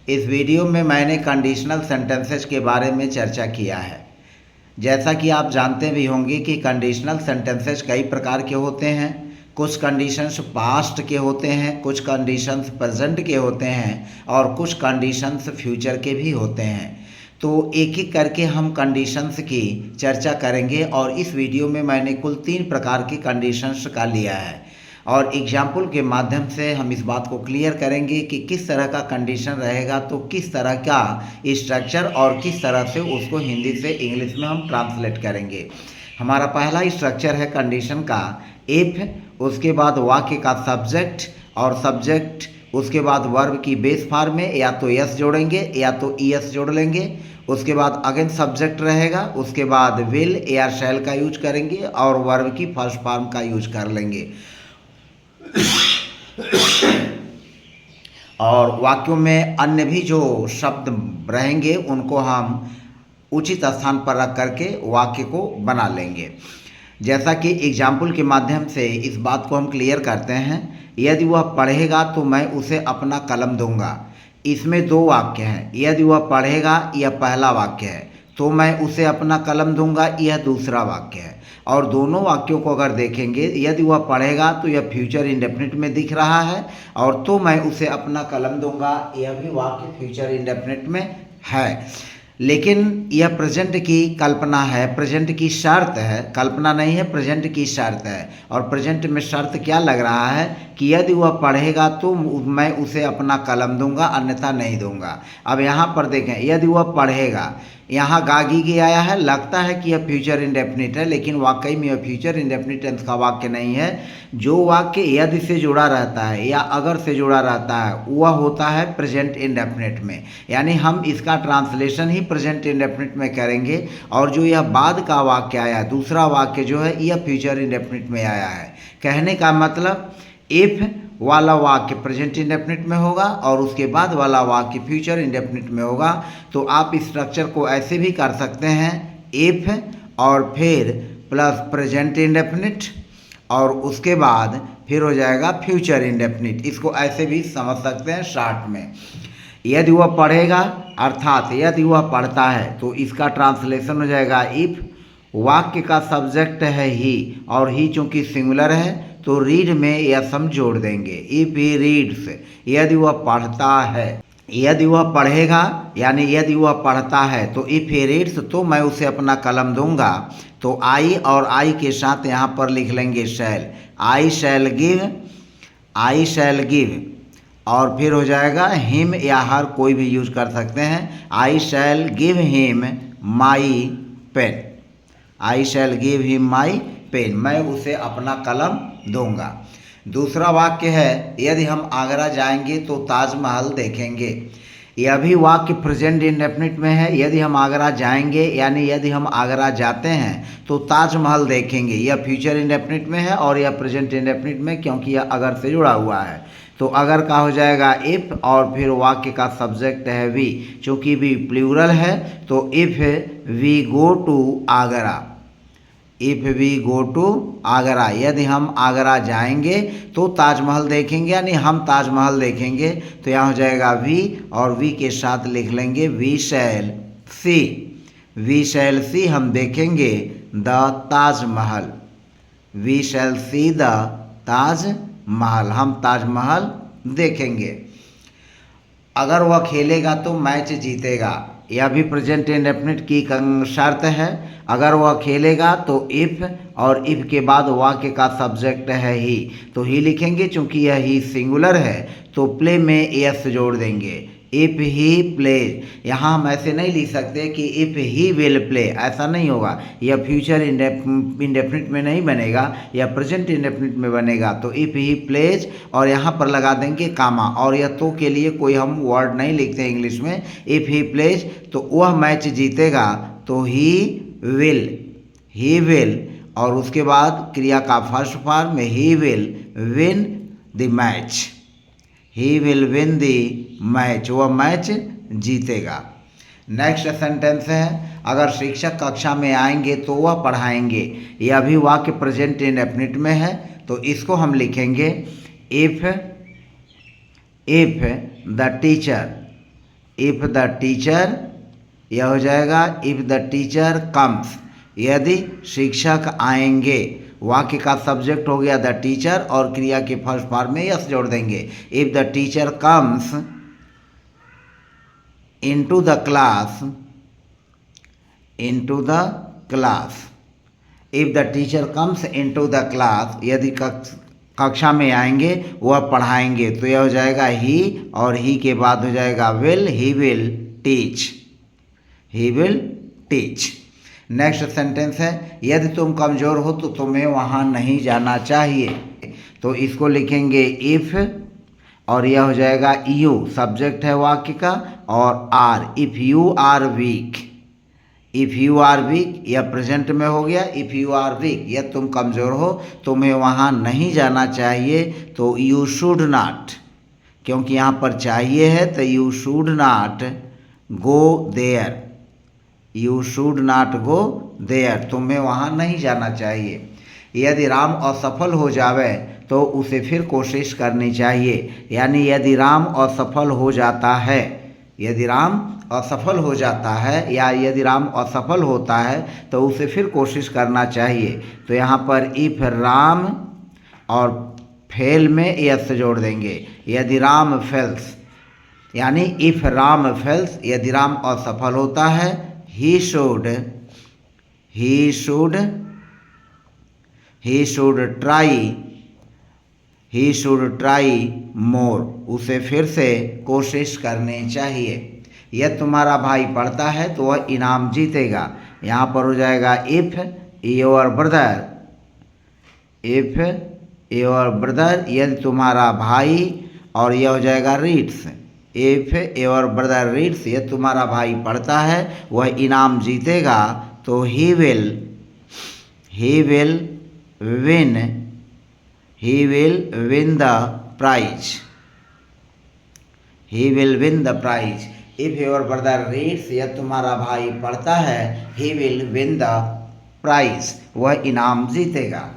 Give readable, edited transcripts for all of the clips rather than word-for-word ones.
इस वीडियो में मैंने कंडीशनल सेंटेंसेस के बारे में चर्चा किया है। जैसा कि आप जानते भी होंगे कि कंडीशनल सेंटेंसेस कई प्रकार के होते हैं। कुछ कंडीशंस पास्ट के होते हैं, कुछ कंडीशंस प्रेजेंट के होते हैं और कुछ कंडीशंस फ्यूचर के भी होते हैं। तो एक एक करके हम कंडीशंस की चर्चा करेंगे और इस वीडियो में मैंने कुल 3 प्रकार की कंडीशंस का लिया है और एग्जाम्पल के माध्यम से हम इस बात को क्लियर करेंगे कि किस तरह का कंडीशन रहेगा तो किस तरह का स्ट्रक्चर और किस तरह से उसको हिंदी से इंग्लिश में हम ट्रांसलेट करेंगे। हमारा पहला स्ट्रक्चर है कंडीशन का इफ़, उसके बाद वाक्य का सब्जेक्ट और सब्जेक्ट, उसके बाद वर्ब की बेस फॉर्म में या तो यस जोड़ेंगे या तो ईएस जोड़ लेंगे। उसके बाद अगेन सब्जेक्ट रहेगा, उसके बाद विल या शैल का यूज करेंगे और वर्ब की फर्स्ट फॉर्म का यूज कर लेंगे। और वाक्यों में अन्य भी जो शब्द रहेंगे उनको हम उचित स्थान पर रख करके वाक्य को बना लेंगे। जैसा कि एग्जाम्पल के माध्यम से इस बात को हम क्लियर करते हैं, यदि वह पढ़ेगा तो मैं उसे अपना कलम दूंगा। इसमें 2 वाक्य हैं, यदि वह पढ़ेगा यह पहला वाक्य है, तो मैं उसे अपना कलम दूंगा यह दूसरा वाक्य है। और दोनों वाक्यों को अगर देखेंगे, यदि वह पढ़ेगा तो यह फ्यूचर इंडेफिनिट में दिख रहा है और तो मैं उसे अपना कलम दूंगा यह भी वाक्य फ्यूचर इंडेफिनिट में है। लेकिन यह प्रेजेंट की कल्पना है, प्रेजेंट की शर्त है, कल्पना नहीं है, प्रेजेंट की शर्त है। और प्रेजेंट में शर्त क्या लग रहा है कि यदि वह पढ़ेगा तो मैं उसे अपना कलम दूंगा अन्यथा नहीं दूंगा। अब यहाँ पर देखें, यदि वह पढ़ेगा, यहाँ गागी के आया है, लगता है कि यह फ्यूचर इंडेफिनिट है लेकिन वाकई में यह फ्यूचर इंडेफिनिट टेंस का वाक्य नहीं है। जो वाक्य यदि से जुड़ा रहता है या अगर से जुड़ा रहता है वह होता है प्रेजेंट इंडेफिनिट में, यानी हम इसका ट्रांसलेशन ही प्रेजेंट इंडेफिनिट में करेंगे। और जो यह बाद का वाक्य आया, दूसरा वाक्य जो है यह फ्यूचर इंडेफिनिट में आया है। कहने का मतलब इफ़ वाला वाक्य प्रेजेंट इंडेफिनिट में होगा और उसके बाद वाला वाक्य फ्यूचर इंडेफिनिट में होगा। तो आप इस स्ट्रक्चर को ऐसे भी कर सकते हैं, इफ़ और फिर प्लस प्रेजेंट इंडेफिनिट और उसके बाद फिर हो जाएगा फ्यूचर इंडेफिनिट। इसको ऐसे भी समझ सकते हैं शॉर्ट में। यदि वह पढ़ेगा अर्थात यदि वह पढ़ता है तो इसका ट्रांसलेशन हो जाएगा इफ़, वाक्य का सब्जेक्ट है ही और ही चूँकि सिंगुलर है तो रीड में यस हम जोड़ देंगे। इफ ही रीड्स, यदि वह पढ़ता है, यदि वह पढ़ेगा यानी यदि वह पढ़ता है तो इफ ही रीड्स तो मैं उसे अपना कलम दूंगा। तो आई और आई के साथ यहाँ पर लिख लेंगे शैल, आई शैल गिव, आई शैल गिव और फिर हो जाएगा हिम या हर, कोई भी यूज कर सकते हैं। I shall give him my pen, I shall give him my pen, मैं उसे अपना कलम दूंगा। दूसरा वाक्य है, यदि हम आगरा जाएंगे तो ताजमहल देखेंगे। यह भी वाक्य प्रेजेंट इंडेफिनिट में है। यदि हम आगरा जाएंगे यानी यदि हम आगरा जाते हैं तो ताजमहल देखेंगे, यह फ्यूचर इंडेफिनिट में है और यह प्रेजेंट इंडेफिनिट में क्योंकि यह अगर से जुड़ा हुआ है। तो अगर का हो जाएगा इफ़ और फिर वाक्य का सब्जेक्ट है वी, चूँकि वी प्लूरल है तो if we go to Agra, if we go to Agra, यदि हम आगरा जाएंगे तो ताजमहल देखेंगे यानी हम ताजमहल देखेंगे। तो यहाँ हो जाएगा वी और वी के साथ लिख लेंगे we shall C, we shall see हम देखेंगे the Taj Mahal, we shall see the Taj Mahal, हम ताजमहल देखेंगे। अगर वह खेलेगा तो मैच जीतेगा, यह भी प्रेजेंट इंडेफिनिट की शर्त है। अगर वह खेलेगा तो इफ़ और इफ़ के बाद वाक्य का सब्जेक्ट है ही, तो ही लिखेंगे चूँकि यह ही सिंगुलर है तो प्ले में एस जोड़ देंगे। इफ़ ही प्ले, यहाँ हम ऐसे नहीं लिख सकते कि इफ़ ही विल प्ले, ऐसा नहीं होगा। यह फ्यूचर इंडेफिनिट में नहीं बनेगा, यह प्रेजेंट इंडेफिनिट में बनेगा। तो इफ़ ही प्लेज और यहाँ पर लगा देंगे कामा, और यह तो के लिए कोई हम वर्ड नहीं लिखते इंग्लिश में। इफ़ ही प्लेज तो वह मैच जीतेगा तो ही विल और उसके बाद क्रिया का first form he will win the match, he will win the match, वह मैच जीतेगा। नेक्स्ट सेंटेंस है, अगर शिक्षक कक्षा में आएंगे तो वह पढ़ाएंगे। यह भी वाक्य प्रेजेंट इंडेफिनिट में है तो इसको हम लिखेंगे if the teacher if the teacher, यह हो जाएगा इफ़ द टीचर कम्स, यदि शिक्षक आएंगे। वाक्य का सब्जेक्ट हो गया द टीचर और क्रिया के फर्स्ट फॉर्म में यस जोड़ देंगे। If the teacher comes into the class, into the class, if the teacher comes into the class, यदि कक्षा में आएंगे वह पढ़ाएंगे, तो यह हो जाएगा ही और ही के बाद हो जाएगा will, he will teach, he will teach. Next sentence है यदि तुम कमज़ोर हो तो तुम्हें वहाँ नहीं जाना चाहिए, तो इसको लिखेंगे इफ़ और यह हो जाएगा यू, सब्जेक्ट है वाक्य का, और are, if you are weak, if you are weak यह प्रेजेंट में हो गया। इफ़ यू आर वीक, यदि तुम कमज़ोर हो तुम्हें वहाँ नहीं जाना चाहिए, तो यू शुड नॉट, क्योंकि यहाँ पर चाहिए है तो you should not go there, you should not go there, तुम्हें वहाँ नहीं जाना चाहिए। यदि राम असफल हो जावे तो उसे फिर कोशिश करनी चाहिए, यानी यदि राम असफल हो जाता है, यदि राम असफल हो जाता है या यदि राम असफल होता है तो उसे फिर कोशिश करना चाहिए। तो यहाँ पर इफ़ राम और फेल में यस जोड़ देंगे। यदि राम फेल्स, यानी इफ़ राम फेल्स, यदि राम असफल होता है, ही शुड ट्राई मोर, उसे फिर से कोशिश करनी चाहिए। यदि तुम्हारा भाई पढ़ता है तो वह इनाम जीतेगा, यहाँ पर हो जाएगा if your brother, if your brother, यदि तुम्हारा भाई, और यह हो जाएगा reads, if your brother reads, यदि तुम्हारा भाई पढ़ता है वह इनाम जीतेगा, तो he will win the prize, he will win the prize. If your brother reads, यदि तुम्हारा भाई पढ़ता है, he will win the prize, वह इनाम जीतेगा।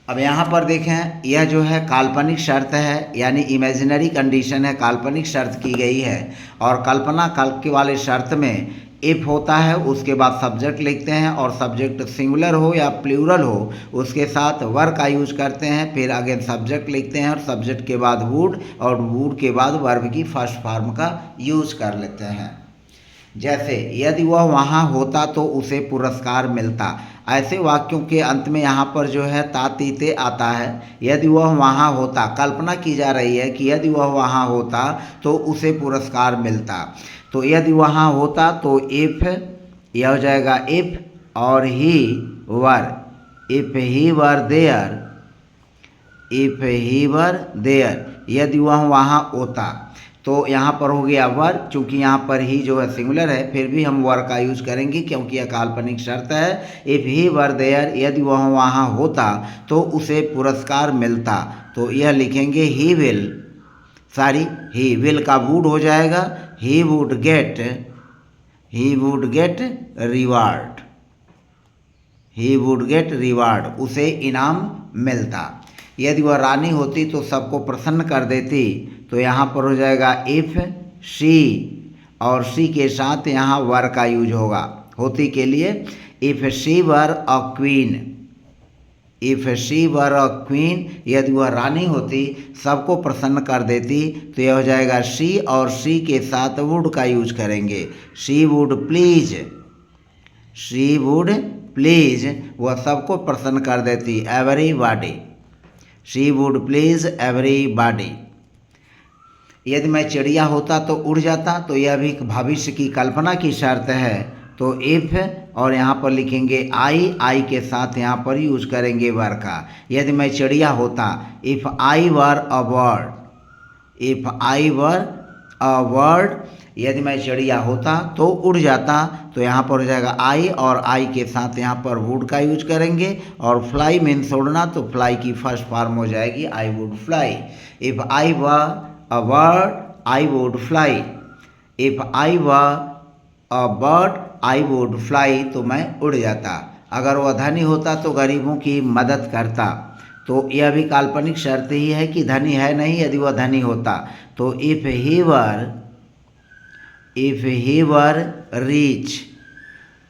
अब यहाँ पर देखें, यह जो है काल्पनिक शर्त है, यानी इमेजिनरी कंडीशन है, काल्पनिक शर्त की गई है। और कल्पना के वाले शर्त में इफ़ होता है, उसके बाद सब्जेक्ट लिखते हैं, और सब्जेक्ट सिंगुलर हो या प्लूरल हो उसके साथ वर्ब का यूज करते हैं, फिर अगेन सब्जेक्ट लिखते हैं और सब्जेक्ट के बाद वुड और वुड के बाद वर्ब की फर्स्ट फॉर्म का यूज कर लेते हैं। जैसे यदि वह वहाँ होता तो उसे पुरस्कार मिलता, ऐसे वाक्यों के अंत में यहाँ पर जो है तातीते आता है। यदि वह वहाँ होता, कल्पना की जा रही है कि यदि वह वहाँ होता तो उसे पुरस्कार मिलता। तो यदि वहाँ होता तो इफ़, यह हो जाएगा इफ़ और he were, if he were there, if he were there, यदि वह वहाँ होता, तो यहाँ पर हो गया वर, चूँकि यहाँ पर ही जो है सिंगुलर है, फिर भी हम वर का यूज करेंगे क्योंकि यह काल्पनिक शर्त है। इफ़ ही वर देयर, यदि वह वहाँ होता तो उसे पुरस्कार मिलता, तो यह लिखेंगे ही विल, ही विल का वुड हो जाएगा he would get reward, he would get reward, उसे इनाम मिलता। यदि वह रानी होती तो सबको प्रसन्न कर देती, तो यहाँ पर हो जाएगा इफ़ शी, और शी के साथ यहाँ वर का यूज होगा होती के लिए। If she were a queen, if she were a queen, यदि वह रानी होती सबको प्रसन्न कर देती, तो यह हो जाएगा शी और शी के साथ वुड का यूज करेंगे। She would please, she would please, वह सबको प्रसन्न कर देती, everybody, she would please everybody. यदि मैं चिड़िया होता तो उड़ जाता, तो यह भी भविष्य की कल्पना की शर्त है। तो इफ़ और यहाँ पर लिखेंगे आई के साथ यहाँ पर यूज करेंगे वर का। यदि मैं चिड़िया होता, if I were a bird, if I were a bird, यदि मैं चिड़िया होता तो उड़ जाता, तो यहाँ पर हो जाएगा आई और आई के साथ यहाँ पर वुड का यूज करेंगे। और फ्लाई मीन्स उड़ना, तो फ्लाई की फर्स्ट फॉर्म हो जाएगी I would fly. If I were a bird I would fly, if I were a bird I would fly, तो मैं उड़ जाता। अगर वह धनी होता तो गरीबों की मदद करता, तो यह भी काल्पनिक शर्त ही है कि धनी है नहीं। यदि वह धनी होता तो if if he were rich,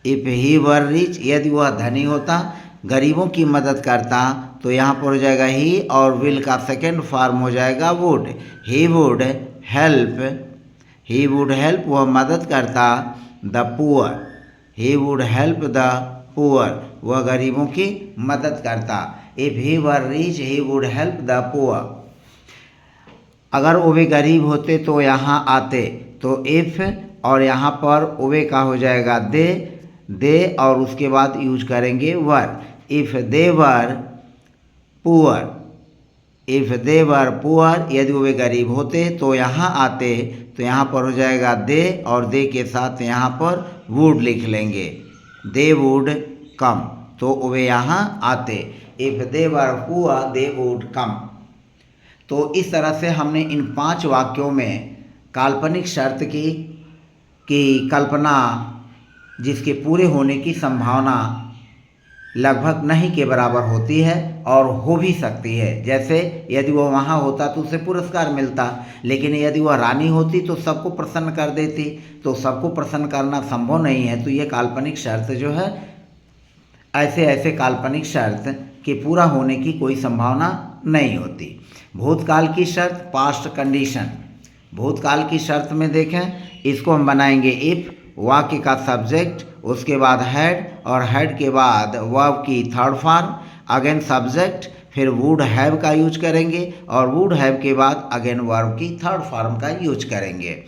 if he were rich, यदि वह धनी होता, गरीबों की मदद करता, तो यहाँ पर हो जाएगा ही और विल का सेकेंड फॉर्म हो जाएगा would. He would help, he would help, वह मदद करता, the poor, he would help the poor, वह गरीबों की मदद करता। If he were rich he would help the poor. अगर वे गरीब होते तो यहाँ आते, तो इफ़ और यहाँ पर वे का हो जाएगा दे और उसके बाद यूज करेंगे were. If they were poor, if they were poor, यदि वे गरीब होते तो यहाँ आते, तो यहाँ पर हो जाएगा दे और दे के साथ यहाँ पर वुड लिख लेंगे, दे वुड कम, तो वे यहाँ आते। If they were poor they would come. तो इस तरह से हमने इन 5 वाक्यों में काल्पनिक शर्त की कल्पना जिसके पूरे होने की संभावना लगभग नहीं के बराबर होती है और हो भी सकती है। जैसे यदि वह वहाँ होता तो उसे पुरस्कार मिलता, लेकिन यदि वह रानी होती तो सबको प्रसन्न कर देती, तो सबको प्रसन्न करना संभव नहीं है। तो ये काल्पनिक शर्त जो है, ऐसे काल्पनिक शर्त के पूरा होने की कोई संभावना नहीं होती। भूतकाल की शर्त, पास्ट कंडीशन। भूतकाल की शर्त में देखें, इसको हम बनाएंगे इफ़, वाक्य का सब्जेक्ट, उसके बाद हैड और हैड के बाद वर्ब की थर्ड फॉर्म, अगेन सब्जेक्ट, फिर वुड हैव का यूज करेंगे और वुड हैव के बाद अगेन वर्ब की थर्ड फॉर्म का यूज करेंगे।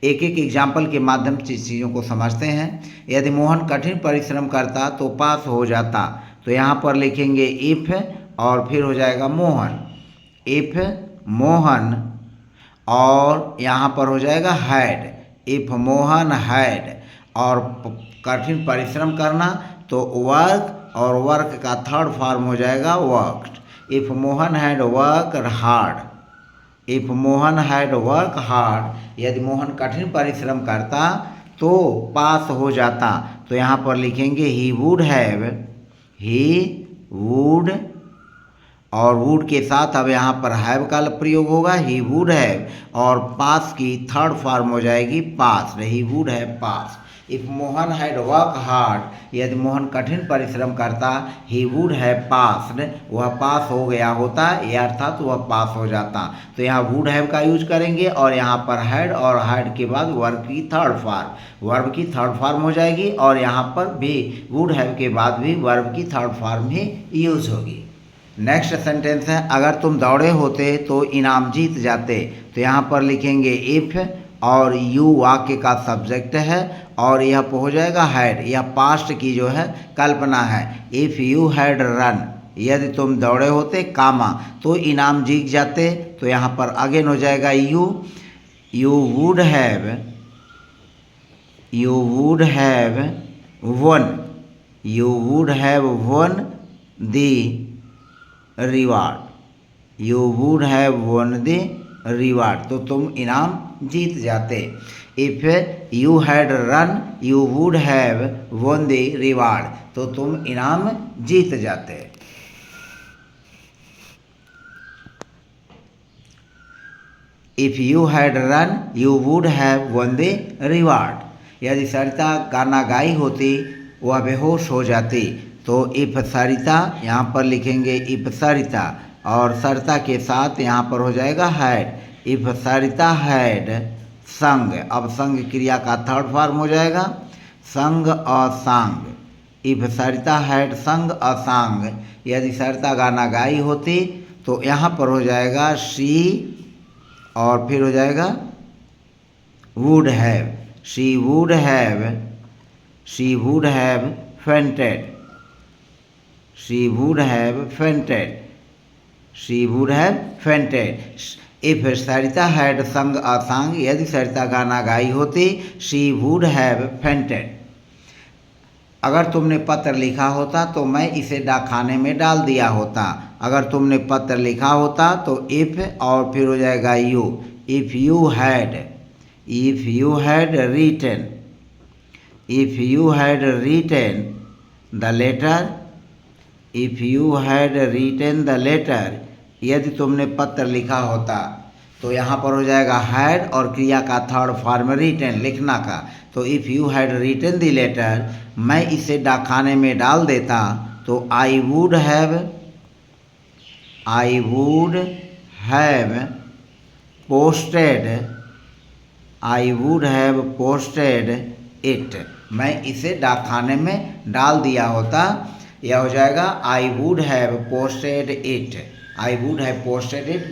एक एक एग्जाम्पल के माध्यम से चीज़ों को समझते हैं। यदि मोहन कठिन परिश्रम करता तो पास हो जाता, तो यहाँ पर लिखेंगे इफ़ और फिर हो जाएगा मोहन, इफ़ मोहन, और यहाँ पर हो जाएगा हैड, इफ़ मोहन हैड, और कठिन परिश्रम करना तो वर्क और वर्क का थर्ड फॉर्म हो जाएगा worked. If Mohan had worked hard, if Mohan had work hard, यदि मोहन कठिन परिश्रम करता तो पास हो जाता, तो यहाँ पर लिखेंगे ही वुड हैव, ही वुड, और वुड के साथ अब यहाँ पर हैव का प्रयोग होगा, ही वुड हैव, और पास की थर्ड फॉर्म हो जाएगी pass, he would have pass. If Mohan had work hard, यदि मोहन कठिन परिश्रम करता, ही वुड हैव पास्ड, वह पास हो गया होता, यह अर्थात वह पास हो जाता। तो यहाँ वुड हैव का यूज करेंगे और यहाँ पर हैड और हैड के बाद वर्ब की थर्ड फॉर्म, वर्ब की थर्ड फॉर्म हो जाएगी और यहाँ पर भी वुड हैव के बाद भी वर्ब की थर्ड फॉर्म ही यूज होगी। नेक्स्ट सेंटेंस है, अगर तुम दौड़े होते तो इनाम जीत जाते, तो यहाँ पर लिखेंगे इफ़ और यू वाक्य का सब्जेक्ट है और यह हो जाएगा हैड, यह पास्ट की जो है कल्पना है। इफ़ यू हैड रन, यदि तुम दौड़े होते कामा तो इनाम जीत जाते, तो यहाँ पर अगेन हो जाएगा you would have, you would have one, you would have one the reward, you would have one the reward, तो तुम इनाम जीत जाते। If you had run you would have one the reward, तो तुम इनाम जीत जाते। If you had run you would have one the reward, यदि सरिता गाना गाई होती वह बेहोश हो जाती, तो इफ़ सरिता यहाँ पर लिखेंगे इफ़ सरिता और सरिता के साथ यहाँ पर हो जाएगा हैड, इफ़ सरिता हैड संग, अब संग क्रिया का थर्ड फॉर्म हो जाएगा संग और सांग। इफ़ सरिता हैड संग और सांग, यदि सरिता गाना गाई होती तो यहाँ पर हो जाएगा शी और फिर हो जाएगा would have, she would have, she would have fainted, she would have fainted, she would have fainted। if Sarita had sung a song, यदि सरिता गाना गाई होती she would have fainted। अगर तुमने पत्र लिखा होता तो मैं इसे डाकखाने में डाल दिया होता, अगर तुमने पत्र लिखा होता तो if और फिर हो जाएगा you, if you had, if you had written, if you had written the letter, if you had written the letter, यदि तुमने पत्र लिखा होता, तो यहाँ पर हो जाएगा हैड और क्रिया का थर्ड फॉर्म रिटन, लिखना का। तो if you had written the letter, मैं इसे डाकखाने में डाल देता तो I would have posted it, मैं इसे डाकखाने में डाल दिया होता। यह हो जाएगा आई वुड हैव पोस्टेड इट,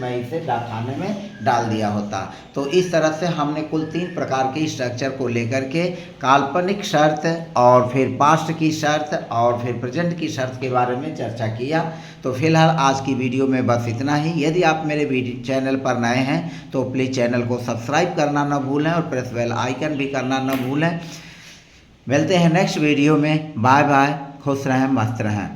मैं इसे डाकखाने में डाल दिया होता। तो इस तरह से हमने कुल 3 प्रकार के स्ट्रक्चर को लेकर के काल्पनिक शर्त और फिर पास्ट की शर्त और फिर प्रेजेंट की शर्त के बारे में चर्चा किया। तो फिलहाल आज की वीडियो में बस इतना ही। यदि आप मेरे चैनल पर नए हैं तो प्लीज़ चैनल को सब्सक्राइब करना न भूलें और प्रेस बेल आइकन भी करना न भूलें। मिलते हैं नेक्स्ट वीडियो में। बाय बाय, खुश रहें, मस्त रहें।